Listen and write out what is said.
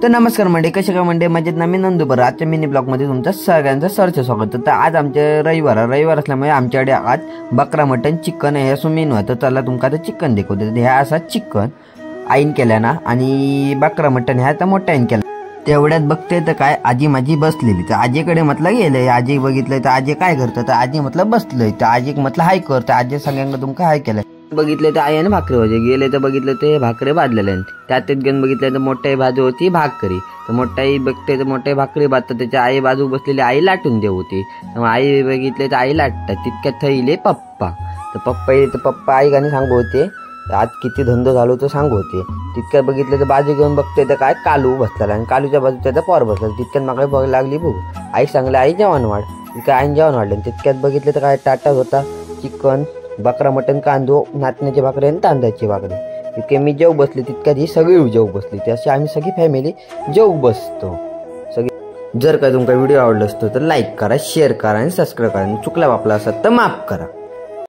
तर नमस्कार मंडळी, कशा काय मंडळी, मजेत ना? मी नंदुबर. आजच्या मिनी ब्लॉग मध्ये तुमचं सगळ्यांचं सरचं स्वागत. तर आज आमचे रविवार असल्यामुळे आमच्याकडे आज बकरा मटन चिकन हे असं मेनू आहे. तर चला तुमका आता चिकन दाखवते. ह्या असा चिकन आईन केल्या ना, आणि बकरा मटन ह्या तर मोठा आईन केला. तेवढ्यात बघते तर काय आजी माझी बसलेली. तर आजीकडे म्हटलं गेलंय, आजी बघितलंय तर आजी काय करतं, तर आजी म्हटलं बसलंय. तर आजी म्हटलं हाय कर. तर आजी सगळ्यांना तुमका हाय केलंय. बघितले तर आई आणि भाकरी भाजी गेले, तर बघितलं ते भाकरी भाजलेले आहेत. त्यात घेऊन बघितलं तर मोठ्याही बाजू होती भाकरी. तर मोठ्याही बघते तर मोठ्याही भाकरी भाजतात. त्याच्या आई बाजू बसलेली आई लाटून देव होती. तर आई बघितले तर आई लाटतात. तितक्यात थैले पप्पा. तर पप्पा आई गाणी सांगू होते, आज किती धंदो झालो तो सांगू होते. तितक्यात बघितलं तर बाजू घेऊन बघते तर काय कालू बसला, आणि कालूच्या बाजू त्याचा पोर बसला. तितक्यात मला बघ लागली बघ. आई सांगली आई जेवण वाढ. तितक्या आईन जेवण वाढलं. तितक्यात बघितलं तर काय टाटा होता चिकन, बकरा मटन, कांदो, नाचण्याची भाकरी आणि तांदळाची भाकरी. तितके मी जेव बसले. तितक्यात ही सगळी जेव बसली. ती अशी आम्ही सगळी फॅमिली जेव बसतो सगळी. जर का तुमचा व्हिडिओ आवडला असतो तर लाईक करा, शेअर करा आणि सबस्क्राईब करा. चुकला वापला असत तर माफ करा.